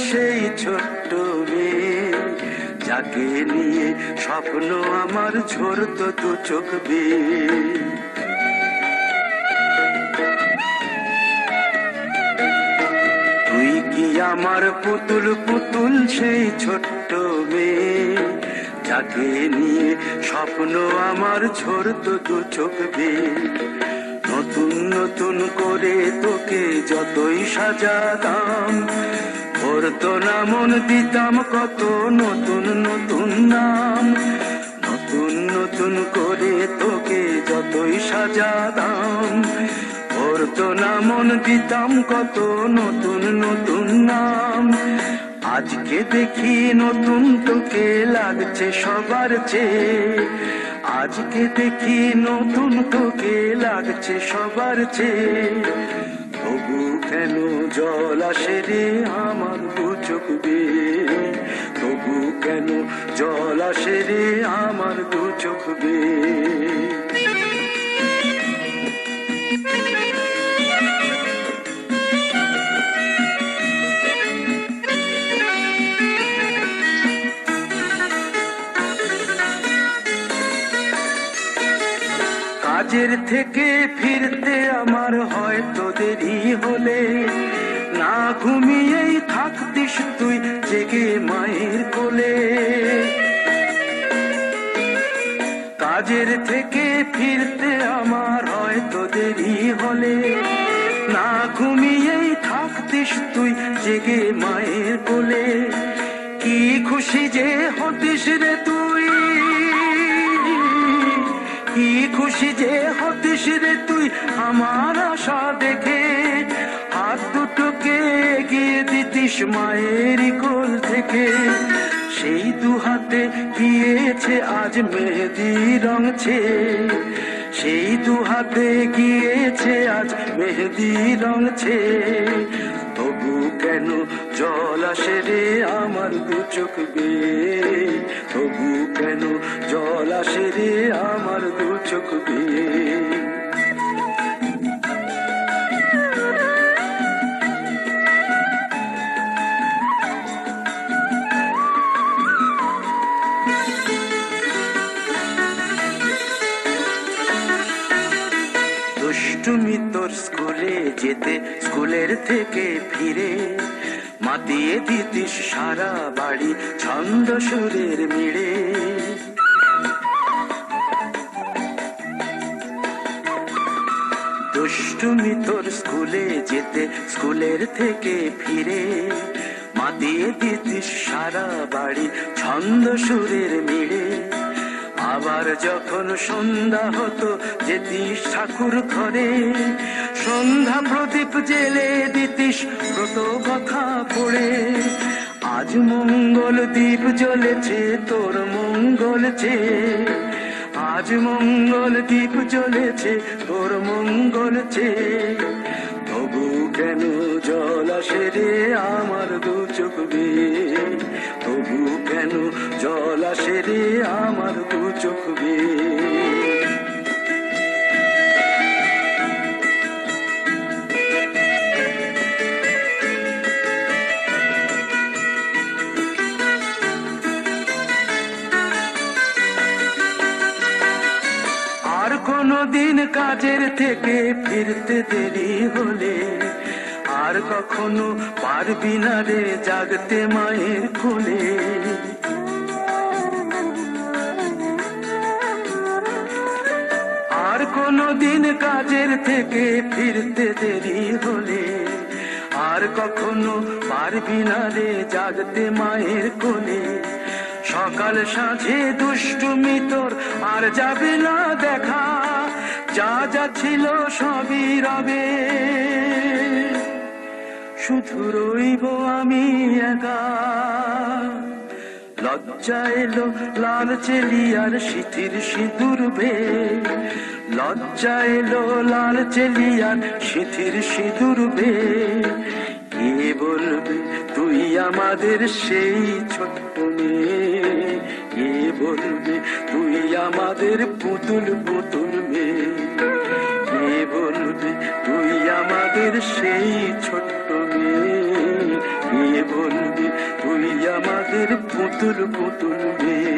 সেই ছোট্ট মেয়ে, যাকে নিয়ে স্বপ্ন আমার ঝরতো দু চোখ বেয়ে। তুই কি আমার পুতুল পুতুল সেই ছোট্ট মেয়ে, যাকে নিয়ে স্বপ্ন আমার ঝরতো দু চোখ বেয়ে। নতুন নতুন করে তোকে যতই সাজাতাম, ভরতো না মন, দিতাম কত নতুন নতুন নাম। নতুন নতুন করে তোকে যতই সাজাতাম, ভরতো না মন, দিতাম কত নতুন নতুন নাম। আজকে দেখি নতুন তোকে লাগছে সবার চেয়ে, আজকে দেখি নতুন তোকে লাগছে সবার চেয়ে। তবু কেন জল আসে রে আমার দু চোখ বেয়ে, তবু কেন জল আসে রে আমার দু চোখ বেয়ে। কাজের থেকে ফিরতে আমার হয়তো দেরি হলে, না ঘুমিয়েই থাকতিস তুই জেগে মায়ের কোলে। কাজের থেকে ফিরতে আমার হয়তো দেরি হলে, না ঘুমিয়েই থাকতিস তুই জেগে মায়ের কোলে। কি খুশি যে হতিস রে তুই, কি খুশি যে হতিস রে তুই আমার আশা দেখে। হাত দুটোকে এগিয়ে দিতিস মায়ের কোল থেকে, সেই দু হাতে গিয়েছে আজ মেহেদি রং ছেয়ে। সেই দু হাতে গিয়েছে আজ মেহেদি রং ছেয়ে। তবু কেন জল আসে রে আমার দু চোখ বেয়ে, তবু কেন জল আসে রে আমার দু চোখ বেয়ে। দুষ্টুমি তোর স্কুলে যেতে, স্কুলের থেকে ফিরে মাতিয়ে দিতিস সারা বাড়ি ছন্দ সুরের মিড়ে। দুষ্টুমি তোর স্কুলে যেতে, স্কুলের থেকে ফিরে মাতিয়ে দিতিস সারা বাড়ি ছন্দ সুরের মিড়ে। আবার যখন সন্ধ্যা হতো যেতিস ঠাকুর ঘরে, সন্ধ্যা প্রদীপ জেলে দিতিস ব্রত কথা পড়ে। আজ মঙ্গল দ্বীপ জ্বলেছে তোর মঙ্গল চেয়ে, আজ মঙ্গল দ্বীপ জ্বলেছে তোর মঙ্গল চেয়ে। তবু কেন জল আসে রে আমার দু চোখ বেয়ে, তবু কেন জল আসে রে আমার দু চোখ বেয়ে। আর কোনদিন কাজের থেকে ফিরতে দেরি হলে, আর কখনো পারবি না রে জাগতে মায়ের কোলে। আর কোনদিন কাজের থেকে ফিরতে দেরি হলে, আর কখনো পারবি না রে জাগতে মায়ের কোলে। সকাল সাঁঝে দুষ্টুমি তোর আর যাবে না দেখা, যা যা ছিল সবই রবে, শুধু রইব আমি একা। লজ্জা এলো লাল চেলিয়ার সিথির সিঁদুর বেয়ে, লজ্জা এলো লাল চেলিয়ার সিথির সিঁদুর বেয়ে। কে বলবে তুই আমাদের সেই ছোট্ট মেয়ে, কে বলবে তুই আমাদের পুতুল পুতুল মেয়ে, কে বলবে তুই আমাদের সেই ছোট্ট মেয়ে, কে বলবি তুই আমাদের পুতুল পুতুল মেয়ে।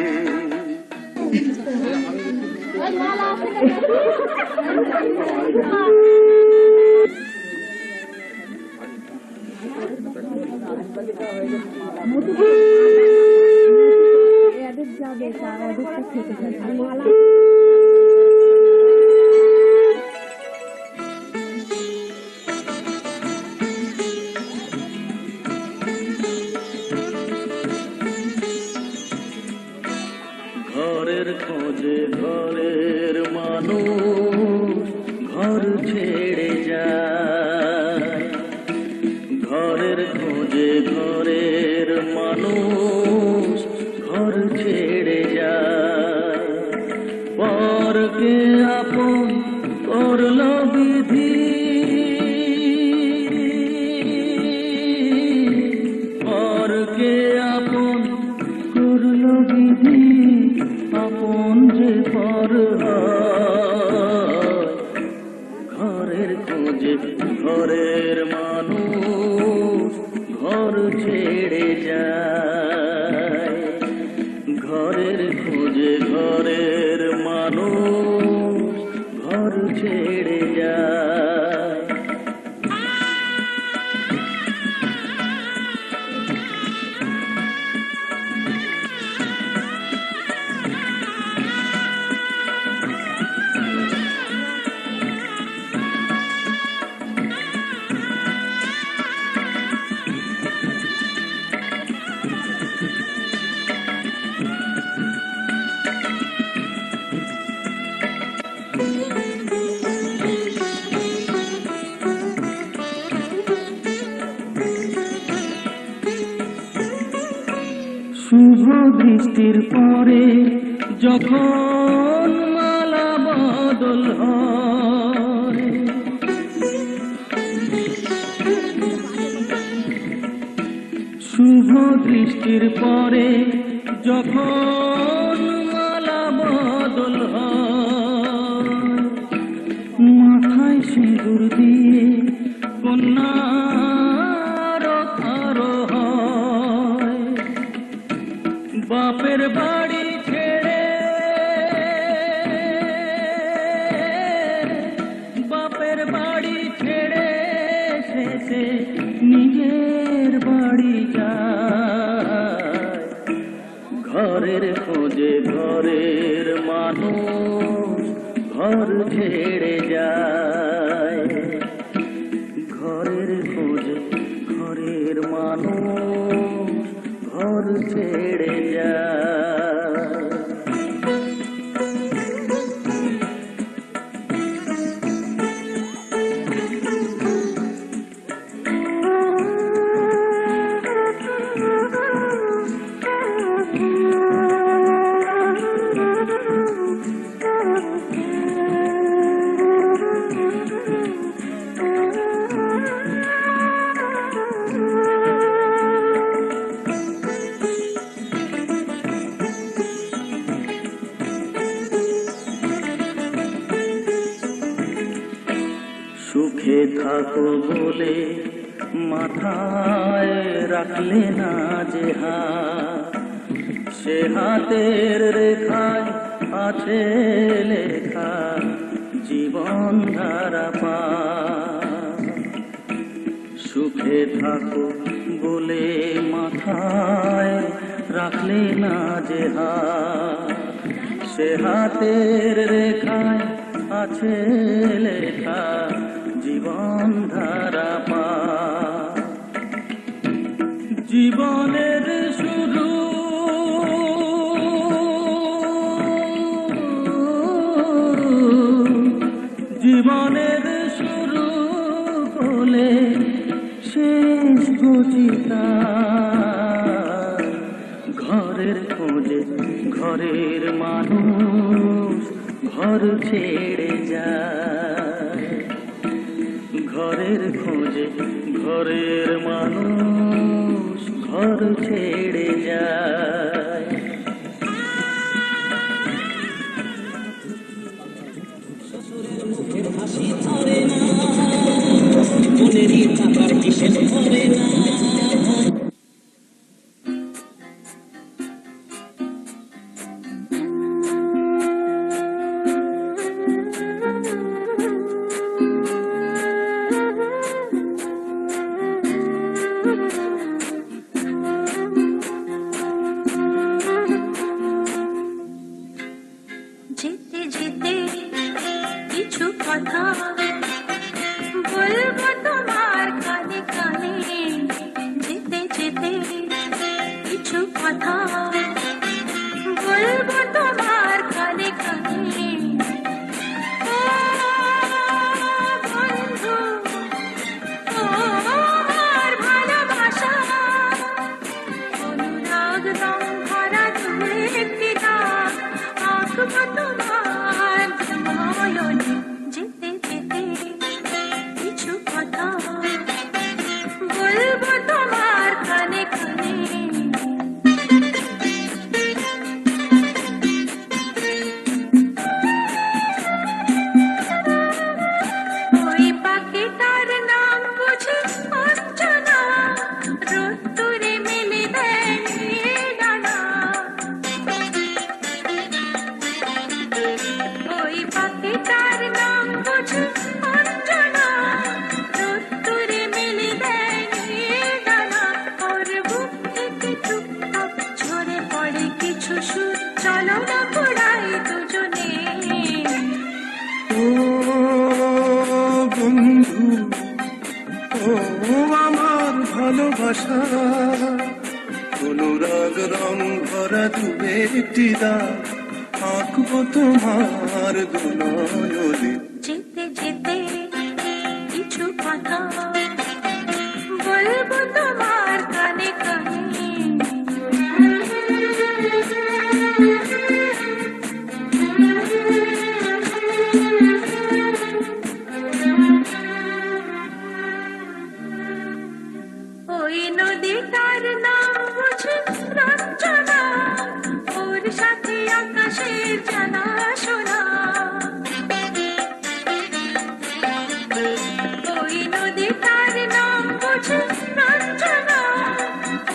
ঘরের খোঁজে ঘরের মানুষ ঘর ছেড়ে যায়, ঘরের খোঁজে ঘরের মানুষ ঘর ছেড়ে যায়, পরকে আপন করল বিধি, পরকে আপন করল বিধি, আপন যে পর ঘরের খোঁজে ঘরের মানুষ ঘর ছেড়ে যায়, ঘরের খোঁজে ঘরের মানুষ ঘর ছেড়ে যায়। শুভ দৃষ্টির পরে যখন মালা বদল হয়, শুভ দৃষ্টির পরে যখন মালা বদল হয়, মাথায় সিঁদুর দিয়ে কন্যার আরো হয়, বাপের বাড়ি ছেড়ে, বাপের বাড়ি ছেড়ে শেষে নিজের বাড়ি যায়, ঘরের খোঁজে ঘরের মানুষ ঘর ছেড়ে যায়, ঘরের খোঁজে ঘরের মানুষ ঘর ছেড়ে যায়। সুখে থাকো বলে মাথায় রাখলে না যে হাত, সে হাতের রেখায় আছে লেখা জীবন ধারা পা। সুখে থাকো বলে মাথায় রাখলে না যে হাত, সে হাতের রেখায় আছে লেখা জীবন ধারা পা। জীবনের শুরু জীবনের শুরু হলে শেষ গতিতা, ঘরের খোঁজে ঘরের মানুষ ঘর ছেড়ে যায়, ঘরের খোঁজে ঘরের মানুষ ঘর ছেড়ে যায়। শ্বশুরের মুখের হাসি ধরে না, মনেরই থাকার কিসের ধরে না। যেতে কিছু কথা বলবো তোমার কানে কানে। ও বন্ধু, ও আমার ভালোবাসা, অনুরাগ রং ভরা দু একটি দাগ আঁকবো তোমার নয়নে। যেতে যেতে কিছু কথা বলবো তোমার কানে কানে। ওই পাখিটার নাম বুঝি অঞ্জনা, রোদ্দুরে মেলে দেয় ডানা। ওই পাখিটার নাম বুঝি অঞ্জনা, রোদ্দুরে মেলে দেয় ডানা। ওর বুক থেকে টুকটাক ঝরে পড়ে কিছু সুর, চলো না পড়াই দুজনে। ও বন্ধু, ও আমার ভালোবাসা, অনুরাগ রং ভরা দু একটি দাগ আঁকবো তোমার দু নয়নে। যেতে যেতে কিছু কথা বলবো তোমার কানে কানে। ওই নদীটার নাম বুঝি রঞ্জনা, ওর সাথে আকাশের জানা শোনা। ওই নদীটার নাম বুঝি রঞ্জনা,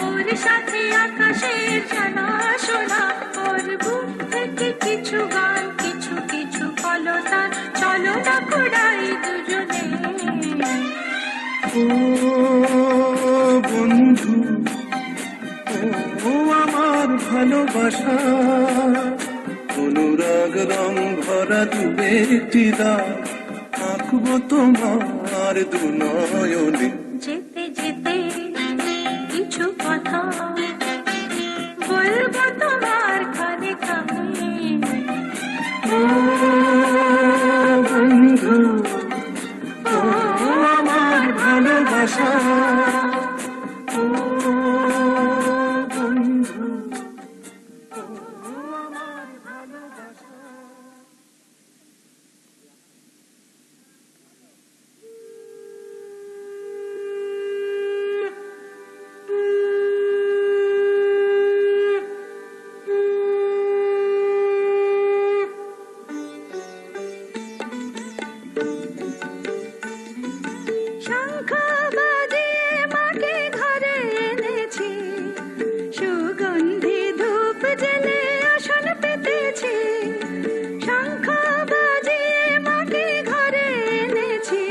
ওর সাথে আকাশের জানা শোনা। ওর বুক থেকে কিছু গান, কিছু কিছু কলতান, চলো না কুড়াই দুজনে। ও বন্ধু, ও আমার ভালোবাসা, অনুরাগ রং ভরা দু একটি দাগ আঁকবো তোমার দু নয়নে। যেতে যেতে কিছু কথা বলবো তোমার কানে কানে। ও বন্ধু, ও আমার ভালোবাসা, ও বন্ধু, ও আমার ভালোবাসা। শঙ্খ বাজিয়ে মাকে ঘরে এনেছি, সুগন্ধি ধূপ জেলে আসন পেতেছি। শঙ্খ বাজিয়ে মাকে ঘরে এনেছি,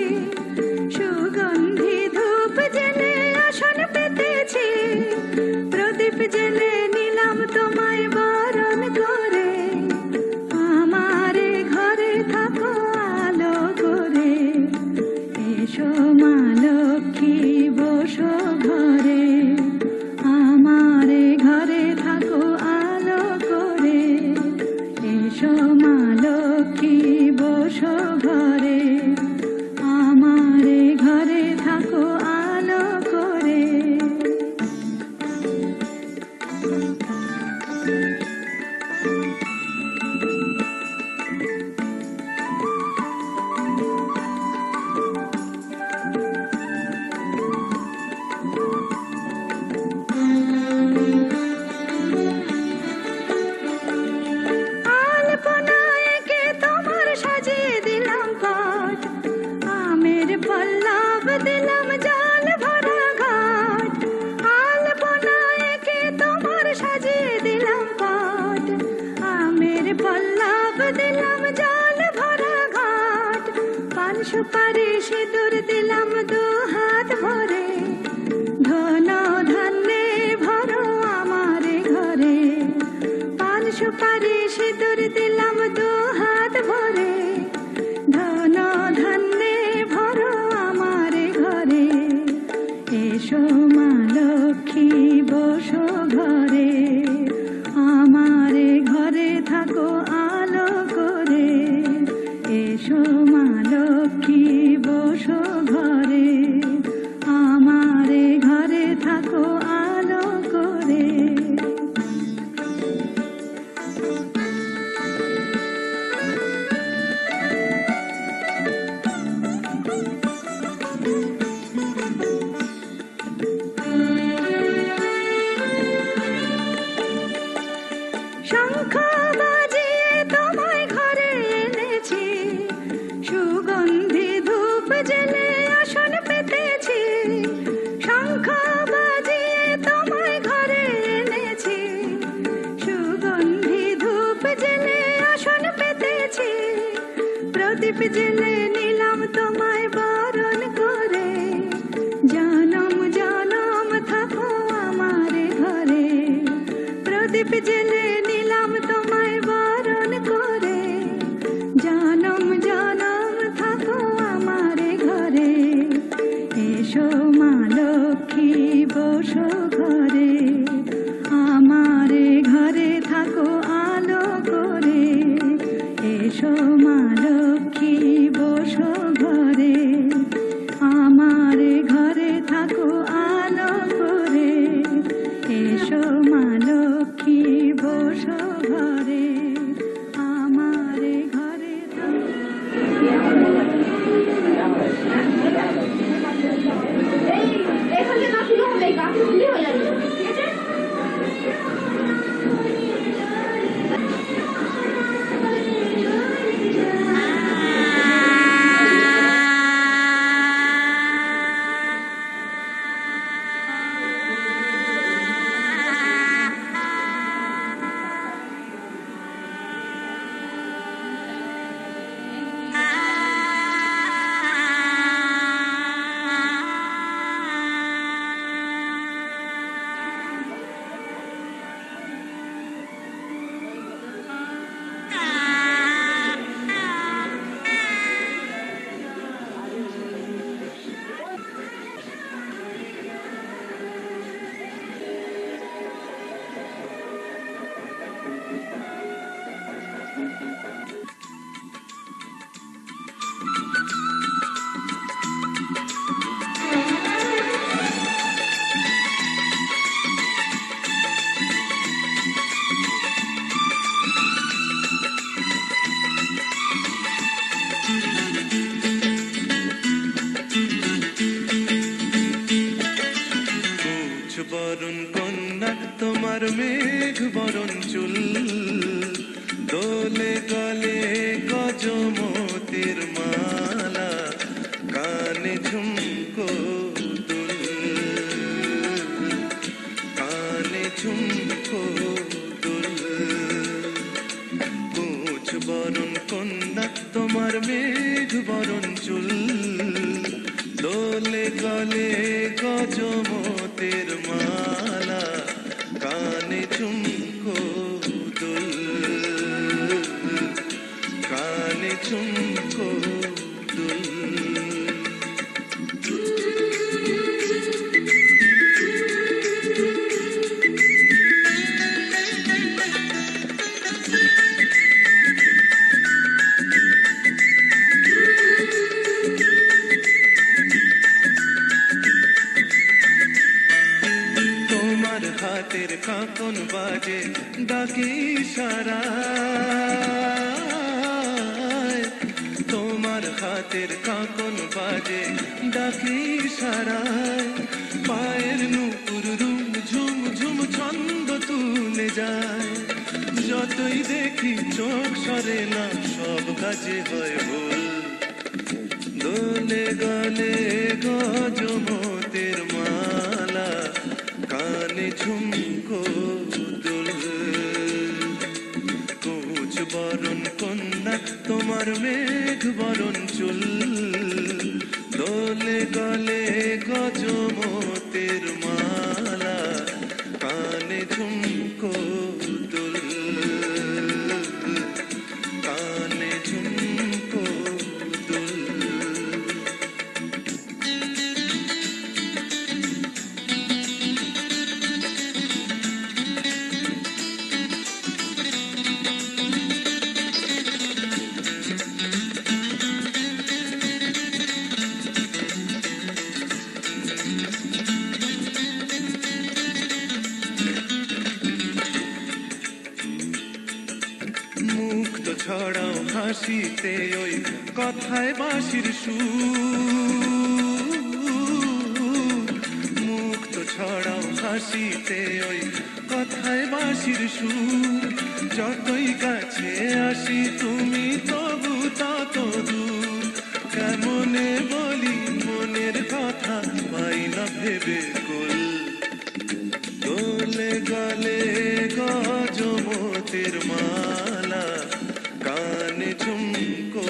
সুগন্ধি ধূপ জেলে আসন পেতেছি। প্রদীপ জেলে নিলাম তোমায় বরণ করে, আমারে ঘরে থাকো আলো করে। এসো মা লক্ষ্মী বসো ঘরে, আমারে ঘরে থাকো আলো করে। এসো মা লক্ষ্মী বসো ঘরে, আমারে ঘরে থাকো আলো করে। আলপনায় এঁকে তোমার সাজিয়ে দিলাম পট, আমের পল্লব দিলাম জল ভরা ঘাট। আলপনায় এঁকে তোমার সাজিয়ে দিলাম পট, আমের পল্লব দিলাম জল ভরা ঘাট। পান সুপারি সিঁদুর দিলাম দু হাত ভরে, ধন ধান্যে ভরো আমারে ঘরে। পান সুপারি সিঁদুর দিলাম দু হাত ভরে, ধন ধান্যে ভরো আমারে ঘরে। এসো মা লক্ষ্মী জেলে নিলাম তোমায় বরণ করে, জনম জনম থাকো আমারে ঘরে, এসো মা লক্ষ্মী বসো ঘরে, আমারে ঘরে থাকো আলো করে, এসো মা লক্ষ্মী বসো ঘরে, আমারে ঘরে থাকো আলো করে, এসো মা লক্ষ্মী বসো ঘরে, আমারে ঘরে থাকো। এখান থেকে না শুরু হবে গাছ শুরু হয়ে যাবে, ঠিক আছে? বরণ কন্যা তোমার মেঘ বরণ চুল, দোলে গলে গজমতির মালা, কানে ঝুমকো দুল, কানে ঝুমকো দুল। কুচ বরণ কন্যা তোমার মেঘ বরণ চুল, দোলে গলে গজমতির মালা, কানে ঝুমকো দুল, কানে ঝুমকো দুল। হাতের কাঁকন বাজে ডাকি সারায়, তোমার হাতের কাঁকন বাজে ডাকি সারায়, পায়ের নুপুর রুম ঝুম ঝুম ছন্দ তুলে যায়, যতই দেখি চোখ সরে না সব কাজে হয় ভুল, দোলে গলে গজমতির মালা, কানে ঝুমকো দুল। কুচ বরণ কন্যা তোমার মেঘ বরণ চুল, দোলে গলে গজমতির মালা, কানে ঝুমকো দুল, কানে ঝুমকো দুল। মুক্ত ছড়াও হাসিতে ওই কথায় বাঁশির সুর, মুক্ত ছড়াও হাসিতে ওই কথায় বাঁশির সুর, যতই কাছে আসি তুমি তবু তত দূর, কেমনে বলি মনের কথা পাই না ভেবে কুল, দোলে গলে গজমতির মালা, কানে ঝুমকো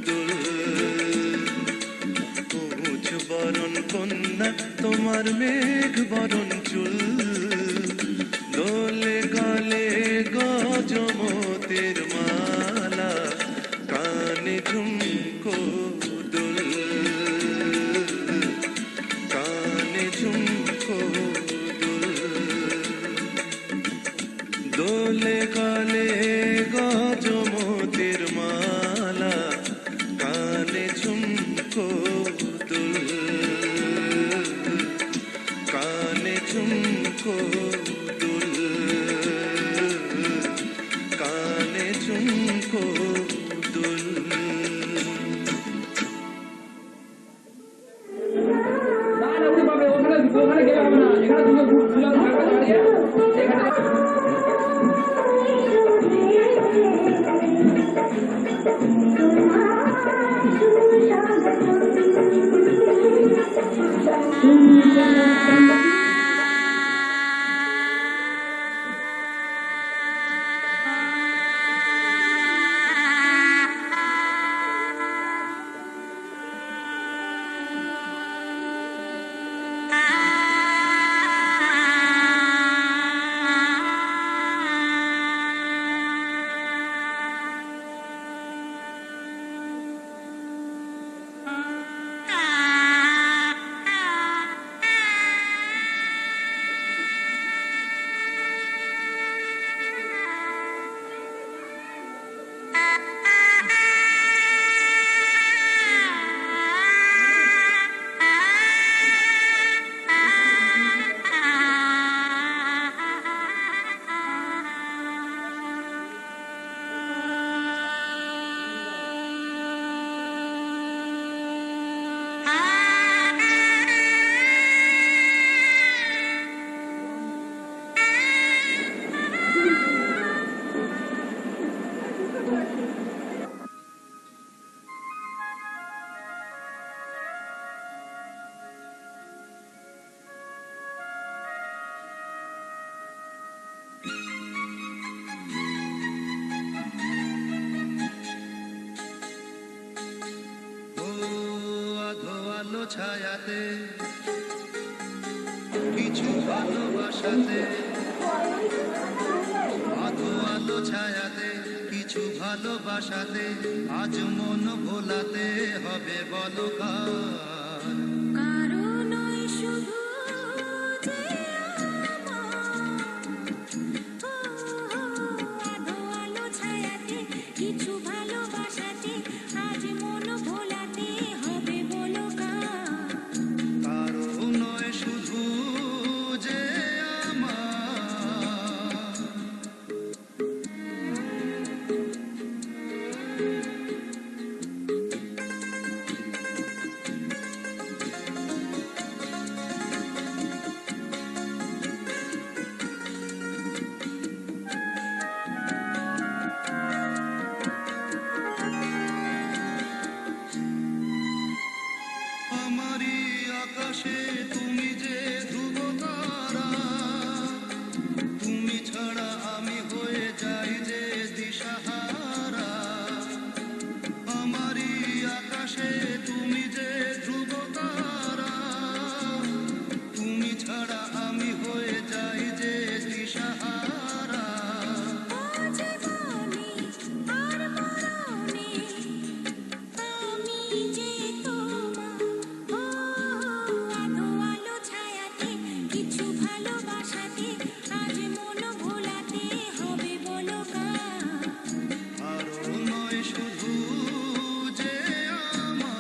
দুল। কুচ বরণ কন্যা তোমার মেঘ বরণ চুল, দোলে গলে দোলে কালে গজমতির মালা, কানে ঝুমকো দুল, কানে ঝুমকো দুল, কানে ঝুমকো দুল। ওখানে গেলে হবে না, এখানে তুমি দাঁড়িয়ে এখানে ছায়াতে কিছু ভালোবাসাতে, আধো আলো ছায়াতে কিছু ভালোবাসাতে, আজ মন ভোলাতে হবে বলো কার। কারো নয় শুধু যে আধো আলো ছায়াতে কিছু ভালোবাসাতে, আজ মন ভোলাতে হবে বলো কার। কারো নয় শুধু যে আমার, আমারই আকাশে তুমি যে ধ্রুব তারা, তুমি ছাড়া আমি হয়ে যাই যে দিশাহারা। আমারই আকাশে তুমি যে ধ্রুব তারা, তুমি ছাড়া আমি হয়ে যাই যে দিশাহারা। জীবনে আর মরণে আমি যে তোমার, আধো আলো ছায়াতে কিছু ভালোবাসাতে, আজ মন ভোলাতে হবে বলো কার। আরো নয় শুধু যে আমার,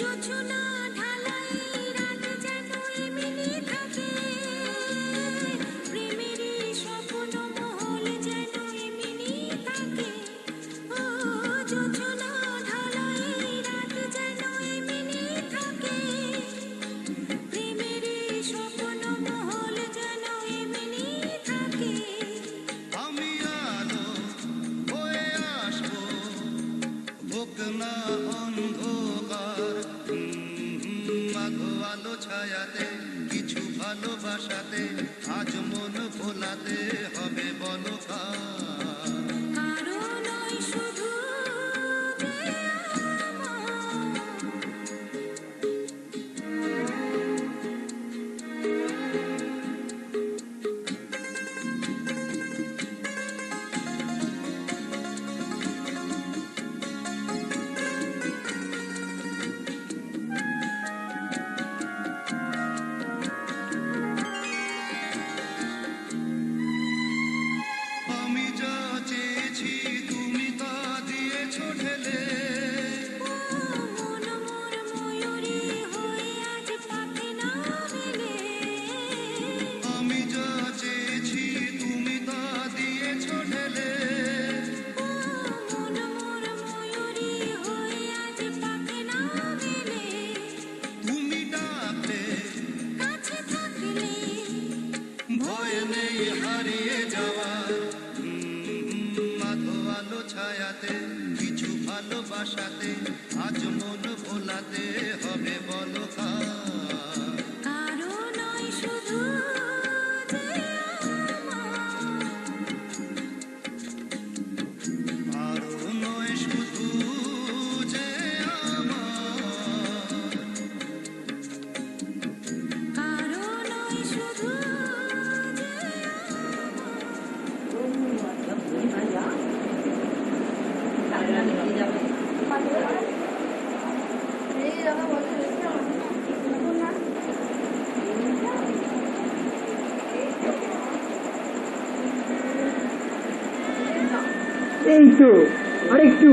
জোছনা ঢালাই রাত যেন এমনি থাকে, প্রেমেরই স্বপ্ন মহল যেন এমনি থাকে। ও জোছনা ঢালাই রাত যেন এমনি থাকে, প্রেমেরই স্বপ্ন মহল যেন এমনি থাকে। আমি আলো হয়ে আসবো, হোক না অন্ধকার। আধো আলো ছায়াতে কিছু ভালোবাসাতে, আজ মন ভোলাতে হবে বলো কার। কারো নয় শুধু যে আমার, তো আরেকটু।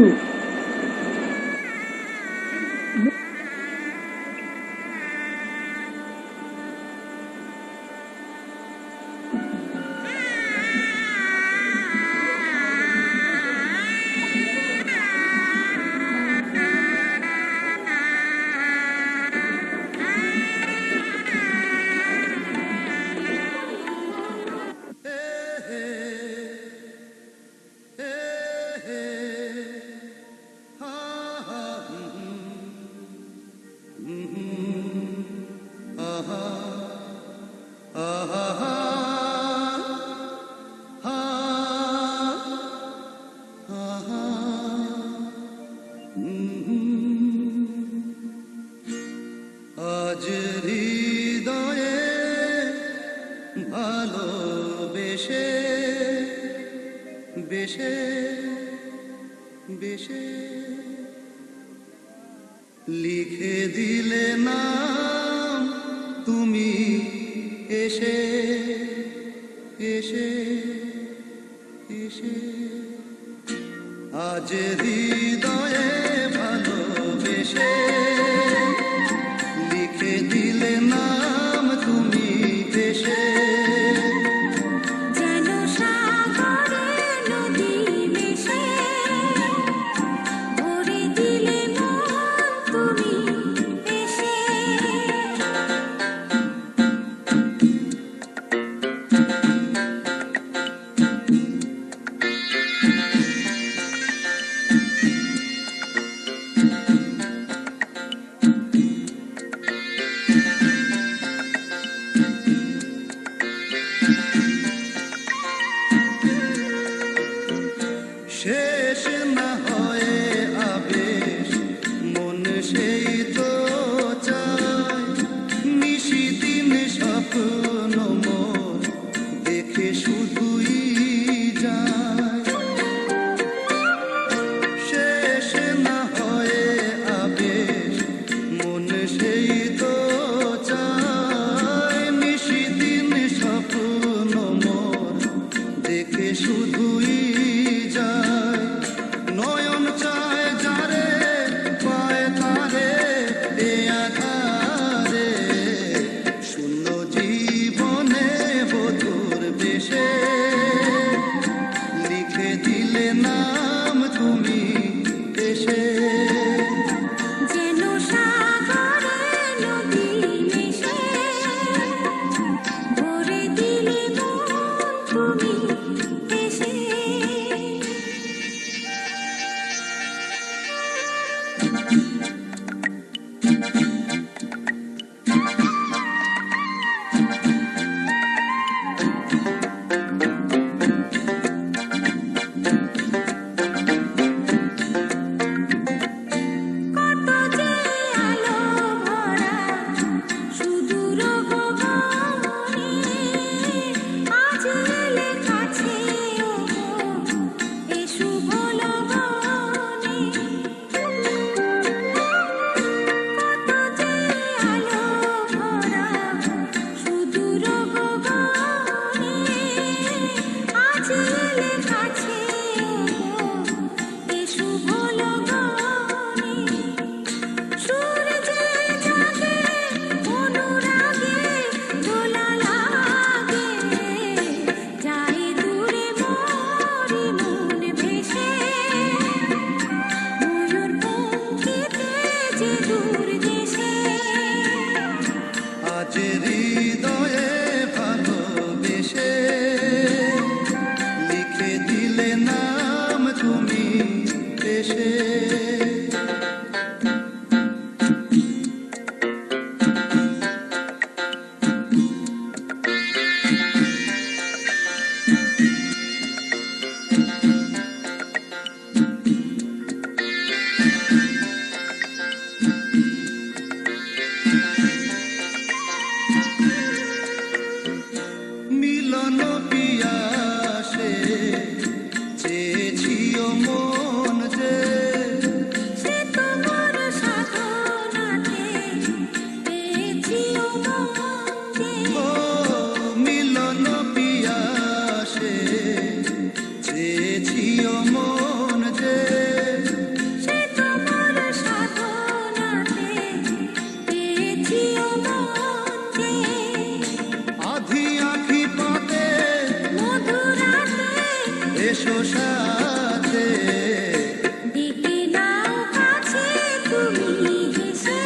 আজ হৃদয়ে ভালোবেসে বেশে বেশে লিখে দিলে নাম তুমি এসে এসে এসে আজ হৃদয়ে ভালোবেসে লিখে দিলে নাম তুমি এসে যেন সাগরে নদী মিশে ভরে দিলে মন তুমি এসে শেষ না হয়ে আবেশ মন সেই তো চায় নিশিদিন স্বপ্ন মোর দেখে শুধুই যায় শেষ না হয়ে আবেশ মন সেই তো চায় নিশিদিন স্বপ্ন মোর দেখে শুধুই যায় নয়ন চায় যারে পায় তারে এ আধারে শূন্য জীবনে বধুর বেশে লিখে দিলে নাম তুমি এসে যেন সাগরে নদী মিশে ভরে দিলে মন তুমি এসে কত যে আলো ভরা সুদূর গগনে আজ এলে কাছে ওগো এ শুভ লগনে কত যে আলো ভরা সুদূর গগনে আজ এলে কাছে ওগো এ শুভ লগনে সূর্যে জাগে অনুরাগে দোলা লাগে যায় দূরে মোরি মন ভেসে ময়ূর পঙ্খিতে যে দূর দেশে আজ হৃদয়ে ভালোবেসে লিখে দিলে নাম তুমি এসে তুমি হেসে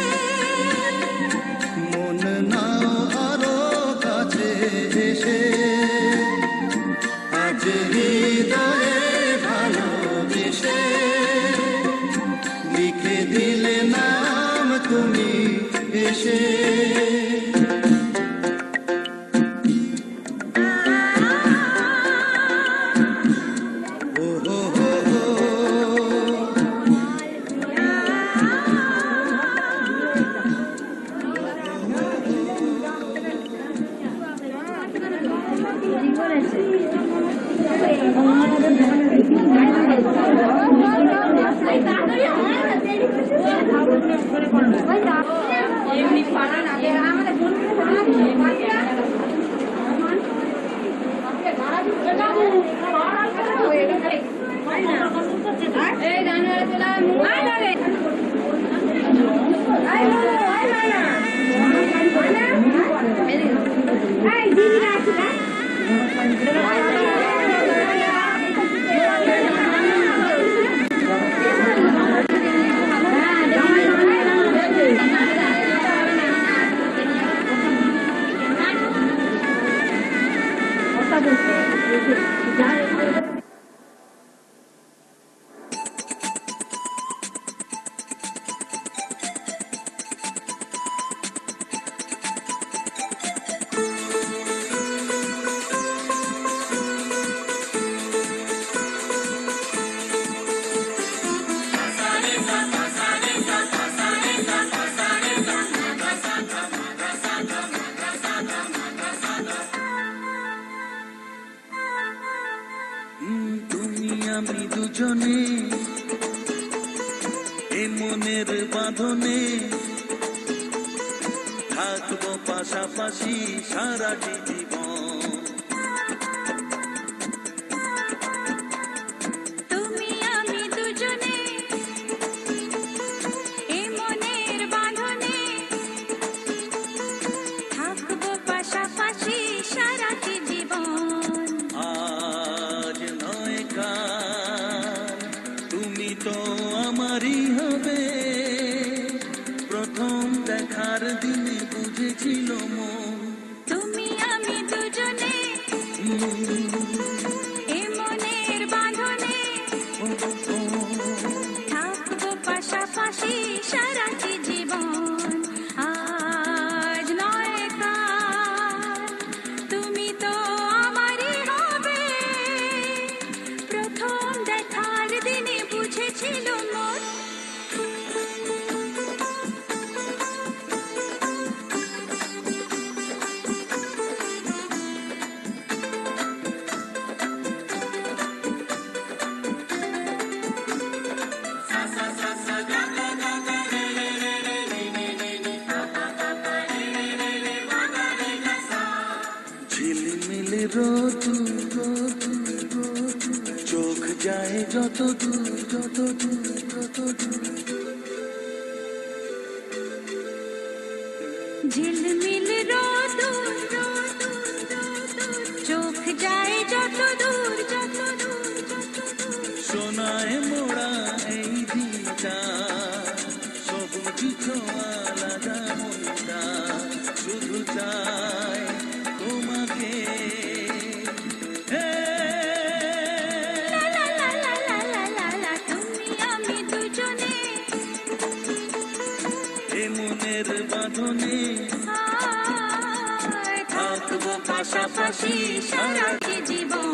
মন নাও আরো কাছে এসে আজ হৃদয়ে ভালোবেসে লিখে দিলে নাম তুমি এসে তুমি আমি দুজনে এ মনের বাঁধনে থাকবো পাশাপাশি সারাটি জীবন তুমি আমি দুজনে এই মনের বাঁধনে থাকবো পাশাপাশি সারাটি জীবন আজ নয় কাল তুমি তো আমারই হবে প্রথম দেখার দিনে বুঝেছিল মন তুমি আমি দুজনে এই মনের বাঁধনে থাকবো পাশাপাশি সারাটি জীবন আজ নয় কাল তুমি তো আমারই হবে প্রথম দেখার দিনে বুঝেছিল মন ঝিলমিলে রোদ চোখ যায় যত দূর যত দূর যত দূর ঝিলমিল রোদুর চোখ যায় যত দূর যত দূর যত দূর সোনায় মোড়া এই দিনটা সবুজ ছোঁয়ালা মনটা শুধু চায় তোমাকে লা লা লা লা লা লা লা তুমি আমি দুজনে এ মনের বাঁধনে থাকবো পাশাপাশি সারাটি জীবন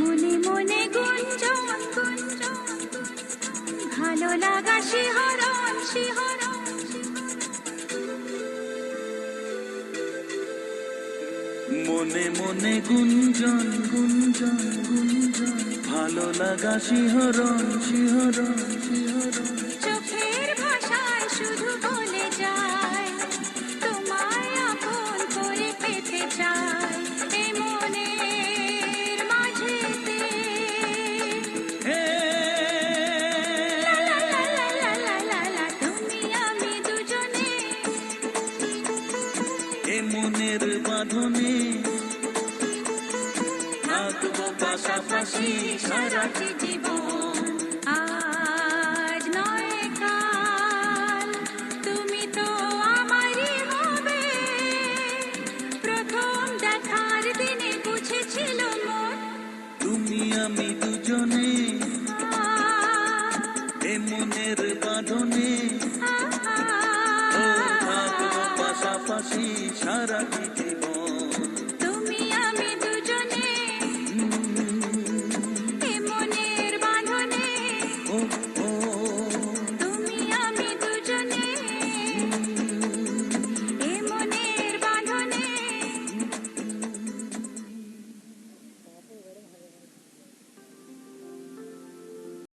মনে মনে গুঞ্জন গুঞ্জন ভালো লাগা শিহরণ শিহরণ মনে মনে গুঞ্জন গুঞ্জন গুঞ্জন ভালো লাগা শিহরণ শিহরণ সারাটি জীবন আজ নয় কাল তুমি তো আমারই হবে প্রথম দেখার দিনে বুঝেছিল মন তুমি আমি দুজনে এ মনের বাঁধনে ও থাকবো পাশাপাশি সারাটি জীবন